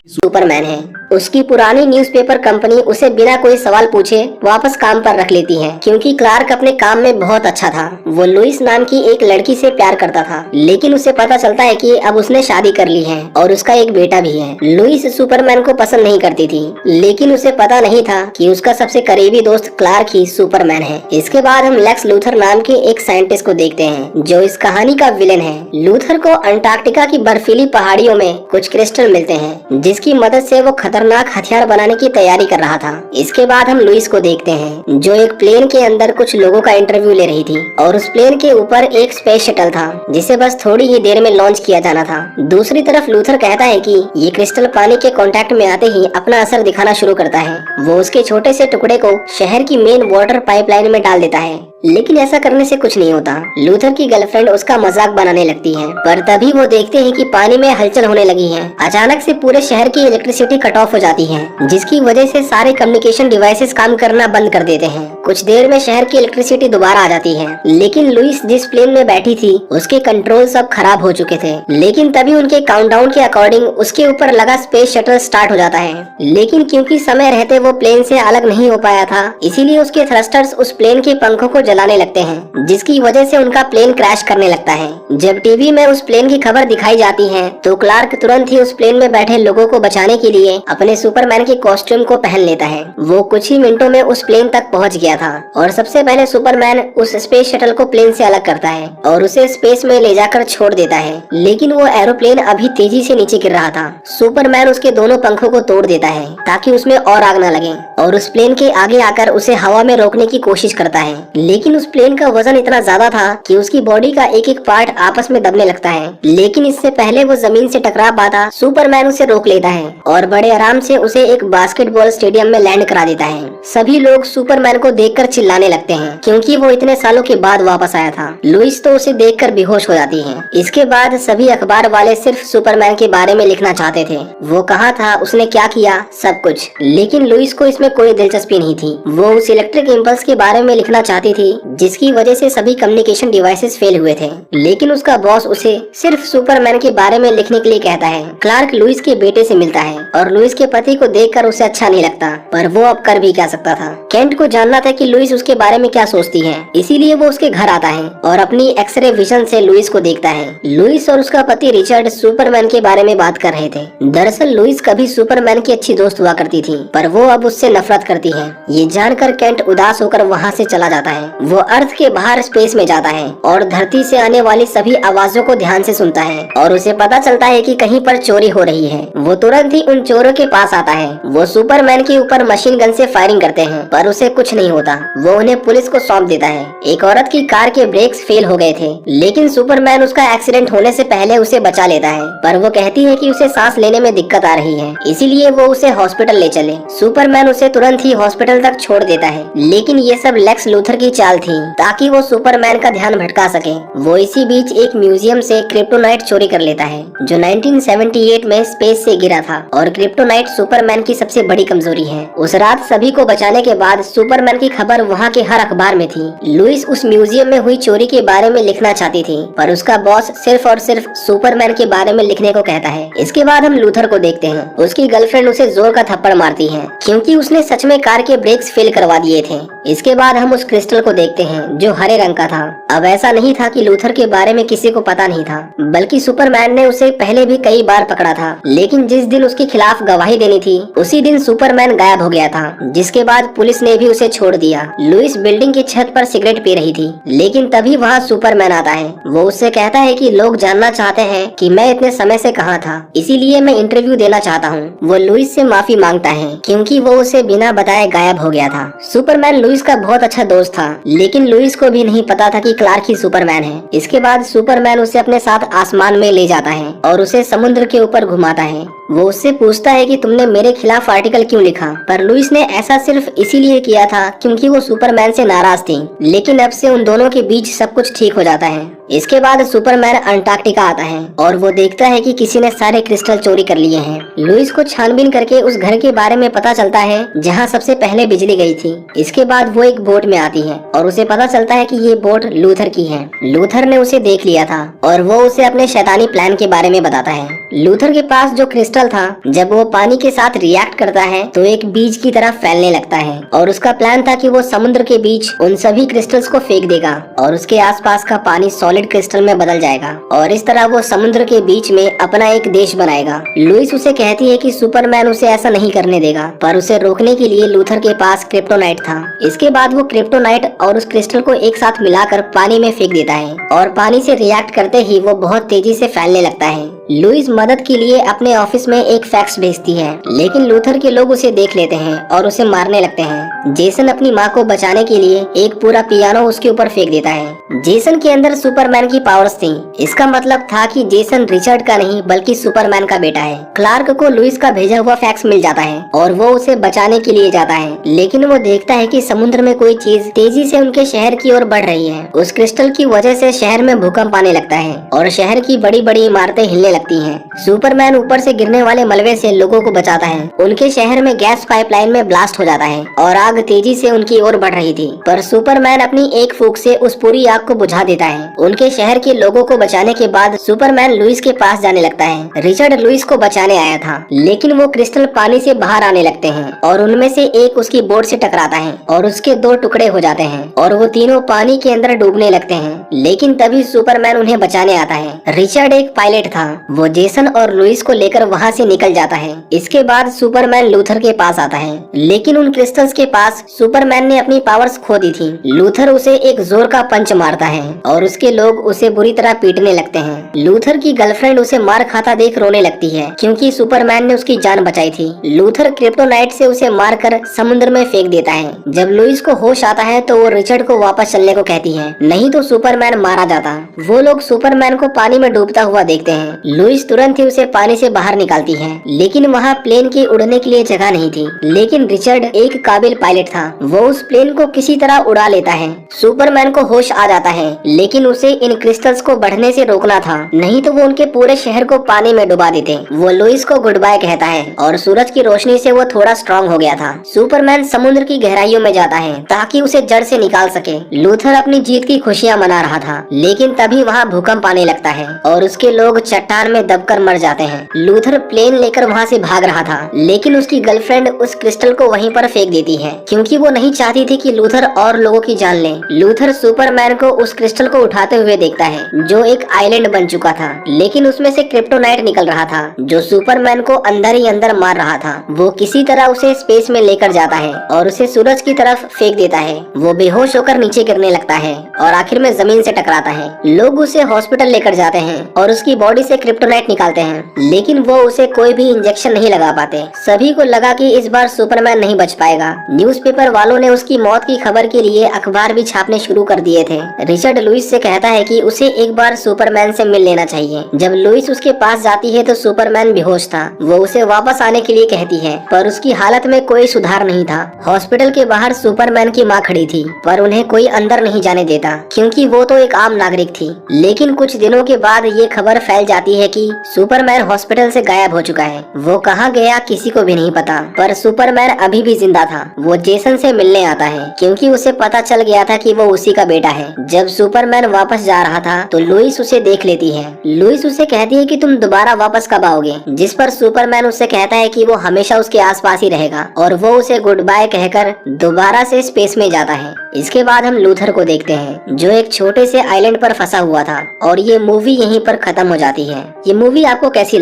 Superman है। उसकी पुरानी न्यूज़पेपर कंपनी उसे बिना कोई सवाल पूछे वापस काम पर रख लेती है, क्योंकि क्लार्क अपने काम में बहुत अच्छा था। वो लुइस नाम की एक लड़की से प्यार करता था, लेकिन उसे पता चलता है कि अब उसने शादी कर ली है और उसका एक बेटा भी है। लुइस सुपरमैन को पसंद नहीं करती थी, लेकिन उसे पता नहीं था कि उसका सबसे करीबी दोस्त क्लार्क ही सुपरमैन है। इसके बाद हम लेक्स लूथर नाम के एक साइंटिस्ट को देखते हैं, जो इस कहानी का विलेन है। लूथर को अंटार्कटिका की बर्फीली पहाड़ियों में कुछ क्रिस्टल मिलते हैं, जिसकी मदद से वो खतरनाक हथियार बनाने की तैयारी कर रहा था। इसके बाद हम लुइस को देखते हैं, जो एक प्लेन के अंदर कुछ लोगों का इंटरव्यू ले रही थी, और उस प्लेन के ऊपर एक स्पेस शटल था, जिसे बस थोड़ी ही देर में लॉन्च किया जाना था। दूसरी तरफ लूथर कहता है कि ये क्रिस्टल पानी के कांटेक्ट में आते ही अपना असर दिखाना शुरू करता है। वो उसके छोटे से टुकड़े को शहर की मेन वाटर पाइपलाइन में डाल देता है, लेकिन ऐसा करने से कुछ नहीं होता। लूथर की गर्लफ्रेंड उसका मजाक बनाने लगती है, पर तभी वो देखते हैं कि पानी में हलचल होने लगी है। अचानक से पूरे शहर की इलेक्ट्रिसिटी कट ऑफ हो जाती है, जिसकी वजह से सारे कम्युनिकेशन डिवाइसेस काम करना बंद कर देते हैं। कुछ देर में शहर की इलेक्ट्रिसिटी दोबारा आ जाती है, लेकिन लुइस जिस प्लेन में बैठी थी उसके कंट्रोल सब खराब हो चुके थे। लेकिन तभी उनके काउंटडाउन के अकॉर्डिंग उसके ऊपर लगा स्पेस शटल स्टार्ट हो जाता है, लेकिन क्योंकि समय रहते वो प्लेन से अलग नहीं हो पाया था, इसीलिए उसके थ्रस्टर्स उस प्लेन के पंखों को जलाने लगते हैं, जिसकी वजह से उनका प्लेन क्रैश करने लगता है। जब टीवी में उस प्लेन की खबर दिखाई जाती है, तो क्लार्क तुरंत ही उस प्लेन में बैठे लोगों को बचाने के लिए अपने सुपरमैन के कॉस्ट्यूम को पहन लेता है। वो कुछ ही मिनटों में उस प्लेन तक पहुंच गया था, और सबसे पहले सुपरमैन उस स्पेस शटल को प्लेन से अलग करता है और उसे स्पेस में ले जाकर छोड़ देता है। लेकिन वो एरोप्लेन अभी तेजी से नीचे गिर रहा था। सुपरमैन उसके दोनों पंखों को तोड़ देता है ताकि उसमें और आग न लगे, और उस प्लेन के आगे आकर उसे हवा में रोकने की कोशिश करता है। लेकिन उस प्लेन का वजन इतना ज्यादा था कि उसकी बॉडी का एक एक पार्ट आपस में दबने लगता है। लेकिन इससे पहले वो जमीन से टकरा पाता, सुपरमैन उसे रोक लेता है और बड़े आराम से उसे एक बास्केटबॉल स्टेडियम में लैंड करा देता है। सभी लोग सुपरमैन को देखकर चिल्लाने लगते हैं, क्योंकि वो इतने सालों के बाद वापस आया था। लुइस तो उसे देखकर बेहोश हो जाती है। इसके बाद सभी अखबार वाले सिर्फ सुपरमैन के बारे में लिखना चाहते थे। वो कहाँ था, उसने क्या किया, सब कुछ। लेकिन लुइस को इसमें कोई दिलचस्पी नहीं थी। वो उस इलेक्ट्रिक इम्पल्स के बारे में लिखना चाहती थी, जिसकी वजह से सभी कम्युनिकेशन डिवाइसेस फेल हुए थे। लेकिन उसका बॉस उसे सिर्फ सुपरमैन के बारे में लिखने के लिए कहता है। क्लार्क लुइस के बेटे से मिलता है, और लुइस के पति को देखकर उसे अच्छा नहीं लगता, पर वो अब कर भी क्या सकता था। केंट को जानना था कि लुइस उसके बारे में क्या सोचती है, इसीलिए वो उसके घर आता है और अपनी एक्सरे विजन से लुइस को देखता है। लुइस और उसका पति रिचर्ड सुपरमैन के बारे में बात कर रहे थे। दरअसल लुइस कभी सुपरमैन की अच्छी दोस्त हुआ करती थी, पर वो अब उससे नफरत करती है। ये जानकर केंट उदास होकर वहाँ से चला जाता है। वो अर्थ के बाहर स्पेस में जाता है और धरती से आने वाली सभी आवाजों को ध्यान से सुनता है, और उसे पता चलता है कि कहीं पर चोरी हो रही है। वो तुरंत ही उन चोरों के पास आता है। वो सुपरमैन के ऊपर मशीन गन से फायरिंग करते हैं, पर उसे कुछ नहीं होता। वो उन्हें पुलिस को सौंप देता है। एक औरत की कार के ब्रेक्स फेल हो गए थे, लेकिन सुपरमैन उसका एक्सीडेंट होने से पहले उसे बचा लेता है, पर वो कहती है कि उसे सांस लेने में दिक्कत आ रही है, इसीलिए वो उसे हॉस्पिटल ले चले। सुपरमैन उसे तुरंत ही हॉस्पिटल तक छोड़ देता है। लेकिन ये सब लेक्स लूथर की चाल थी, ताकि वो सुपरमैन का ध्यान भटका सके। वो इसी बीच एक म्यूजियम से क्रिप्टोनाइट चोरी कर लेता है, जो 1978 में स्पेस से गिरा था, और क्रिप्टोनाइट सुपरमैन की सबसे बड़ी कमजोरी है। उस रात सभी को बचाने के बाद सुपरमैन की खबर वहाँ के हर अखबार में थी। लुइस उस म्यूजियम में हुई चोरी के बारे में लिखना चाहती थी, पर उसका बॉस सिर्फ और सिर्फ सुपरमैन के बारे में लिखने को कहता है। इसके बाद हम लूथर को देखते हैं। उसकी गर्लफ्रेंड उसे जोर का थप्पड़ मारती है, क्योंकि उसने सच में कार के ब्रेक्स फेल करवा दिए थे। इसके बाद हम उस क्रिस्टल को देखते हैं, जो हरे रंग का था। अब ऐसा नहीं था कि लूथर के बारे में किसी को पता नहीं था, बल्कि सुपरमैन ने उसे पहले भी कई बार पकड़ा था। लेकिन जिस दिन उसके खिलाफ गवाही देनी थी, उसी दिन सुपरमैन गायब हो गया था, जिसके बाद पुलिस ने भी उसे छोड़ दिया। लुइस बिल्डिंग की छत पर सिगरेट पी रही थी, लेकिन तभी वहाँ सुपरमैन आता है। वो उससे कहता है कि लोग जानना चाहते हैं कि मैं इतने समय से कहाँ था, इसीलिए मैं इंटरव्यू देना चाहता हूँ। वो लुइस से माफी मांगता है, क्योंकि वो उसे बिना बताए गायब हो गया था। सुपरमैन लुइस का बहुत अच्छा दोस्त था, लेकिन लुइस को भी नहीं पता था कि क्लार्क ही सुपरमैन है। इसके बाद सुपरमैन उसे अपने साथ आसमान में ले जाता है और उसे समुद्र के ऊपर घुमाता है। वो उससे पूछता है कि तुमने मेरे खिलाफ आर्टिकल क्यों लिखा, पर लुइस ने ऐसा सिर्फ इसीलिए किया था क्योंकि वो सुपरमैन से नाराज थी। लेकिन अब से उन दोनों के बीच सब कुछ ठीक हो जाता है। इसके बाद सुपरमैन अंटार्कटिका आता है और वो देखता है कि किसी ने सारे क्रिस्टल चोरी कर लिए हैं। लुइस को छानबीन करके उस घर के बारे में पता चलता है जहाँ सबसे पहले बिजली गई थी। इसके बाद वो एक बोट में आती है और उसे पता चलता है कि ये बोट लूथर की है। लूथर ने उसे देख लिया था और वो उसे अपने शैतानी प्लान के बारे में बताता है। लूथर के पास जो क्रिस्टल क्रिस्टल था, जब वो पानी के साथ रिएक्ट करता है तो एक बीज की तरह फैलने लगता है और उसका प्लान था कि वो समुद्र के बीच उन सभी क्रिस्टल्स को फेंक देगा और उसके आसपास का पानी सॉलिड क्रिस्टल में बदल जाएगा और इस तरह वो समुद्र के बीच में अपना एक देश बनाएगा। लुइस उसे कहती है कि सुपरमैन उसे ऐसा नहीं करने देगा, पर उसे रोकने के लिए लूथर के पास क्रिप्टोनाइट था। इसके बाद वो क्रिप्टोनाइट और उस क्रिस्टल को एक साथ मिलाकर पानी में फेंक देता है और पानी से रिएक्ट करते ही वो बहुत तेजी से फैलने लगता है। लुइस मदद के लिए अपने ऑफिस में एक फैक्स भेजती है, लेकिन लूथर के लोग उसे देख लेते हैं और उसे मारने लगते हैं। जेसन अपनी माँ को बचाने के लिए एक पूरा पियानो उसके ऊपर फेंक देता है। जेसन के अंदर सुपरमैन की पावर्स थी। इसका मतलब था कि जेसन रिचर्ड का नहीं बल्कि सुपरमैन का बेटा है। क्लार्क को लुइस का भेजा हुआ फैक्स मिल जाता है और वो उसे बचाने के लिए जाता है, लेकिन वो देखता है कि समुद्र में कोई चीज तेजी से उनके शहर की ओर बढ़ रही है। उस क्रिस्टल की वजह से शहर में भूकंप आने लगता है और शहर की बड़ी बड़ी इमारतें हिलने लगती हैं। सुपरमैन ऊपर से गिरने वाले मलबे से लोगों को बचाता है। उनके शहर में गैस पाइपलाइन में ब्लास्ट हो जाता है और आग तेजी से उनकी ओर बढ़ रही थी, पर सुपरमैन अपनी एक फूंक से उस पूरी आग को बुझा देता है। उनके शहर के लोगों को बचाने के बाद सुपरमैन लुइस के पास जाने लगता है। रिचर्ड लुइस को बचाने आया था, लेकिन वो क्रिस्टल पानी से बाहर आने लगते हैं और उनमें से एक उसकी बोट से टकराता है और उसके 2 टुकड़े हो जाते हैं और वो तीनों पानी के अंदर डूबने लगते हैं। लेकिन तभी सुपरमैन उन्हें बचाने आता है। रिचर्ड एक पायलट था। वो जेसन और लुइस को लेकर वहाँ से निकल जाता है। इसके बाद सुपरमैन लूथर के पास आता है, लेकिन उन क्रिस्टल्स के पास सुपरमैन ने अपनी पावर्स खो दी थी। लूथर उसे एक जोर का पंच मारता है और उसके लोग उसे बुरी तरह पीटने लगते हैं। लूथर की गर्लफ्रेंड उसे मार खाता देख रोने लगती है, क्योंकि सुपरमैन ने उसकी जान बचाई थी। लूथर क्रिप्टोनाइट से उसे मारकर समुद्र में फेंक देता है। जब लुइस को होश आता है तो वो रिचर्ड को वापस चलने को कहती है, नहीं तो सुपरमैन मारा जाता। वो लोग सुपरमैन को पानी में डूबता हुआ देखते हैं। लुइस तुरंत ही उसे पानी से बाहर निकालती है, लेकिन वहाँ प्लेन के उड़ने के लिए जगह नहीं थी। लेकिन रिचर्ड एक काबिल पायलट था। वो उस प्लेन को किसी तरह उड़ा लेता है। सुपरमैन को होश आ जाता है, लेकिन उसे इन क्रिस्टल्स को बढ़ने से रोकना था, नहीं तो वो उनके पूरे शहर को पानी में डुबा देते। वो लुइस को गुड बाय कहता है और सूरज की रोशनी से वो थोड़ा स्ट्रांग हो गया था। सुपरमैन समुद्र की गहराइयों में जाता है ताकि उसे जड़ से निकाल सके। लूथर अपनी जीत की खुशियाँ मना रहा था, लेकिन तभी वहाँ भूकंप आने लगता है और उसके लोग चट्टान में दबकर मर जाते हैं। लूथर प्लेन लेकर वहाँ से भाग रहा था, लेकिन उसकी गर्लफ्रेंड उस क्रिस्टल को वहीं पर फेंक देती है, क्योंकि वो नहीं चाहती थी कि लूथर और लोगों की जान ले। लूथर सुपरमैन को उस क्रिस्टल को उठाते हुए देखता है, जो एक आइलैंड बन चुका था, लेकिन उसमें से क्रिप्टोनाइट निकल रहा था, जो सुपरमैन को अंदर ही अंदर मार रहा था। वो किसी तरह उसे स्पेस में लेकर जाता है और उसे सूरज की तरफ फेंक देता है। वो बेहोश होकर नीचे गिरने लगता है और आखिर में जमीन से टकराता है। लोग उसे हॉस्पिटल लेकर जाते हैं और उसकी बॉडी से क्रिप्टोनाइट निकालते हैं, लेकिन वो उसे कोई भी इंजेक्शन नहीं लगा पाते। सभी को लगा कि इस बार सुपरमैन नहीं बच पाएगा। न्यूज़पेपर वालों ने उसकी मौत की खबर के लिए अखबार भी छापने शुरू कर दिए थे। रिचर्ड लुइस से कहता है कि उसे एक बार सुपरमैन से मिल लेना चाहिए। जब लुइस उसके पास जाती है तो सुपरमैन बेहोश था। वो उसे वापस आने के लिए कहती है, पर उसकी हालत में कोई सुधार नहीं था। हॉस्पिटल के बाहर सुपरमैन की माँ खड़ी थी, पर उन्हें कोई अंदर नहीं जाने देता, क्योंकि वो तो एक आम नागरिक थी। लेकिन कुछ दिनों के बाद ये खबर फैल जाती है कि सुपरमैन हॉस्पिटल से गायब हो चुका है। वो कहाँ गया किसी को भी नहीं पता, पर सुपरमैन अभी भी जिंदा था। वो जेसन से मिलने आता है, क्योंकि उसे पता चल गया था कि वो उसी का बेटा है। जब सुपरमैन वापस जा रहा था तो लुइस उसे देख लेती है। लुइस उसे कहती है कि तुम दोबारा वापस कब आओगे, जिस पर सुपरमैन उससे कहता है कि वो हमेशा उसके आसपास ही रहेगा, और वो उसे गुड बाय कहकर दोबारा से स्पेस में जाता है। इसके बाद हम लूथर को देखते हैं, जो एक छोटे से आइलैंड पर फंसा हुआ था, और ये मूवी यहीं पर खत्म हो जाती है। ये मूवी आपको कैसी लगी?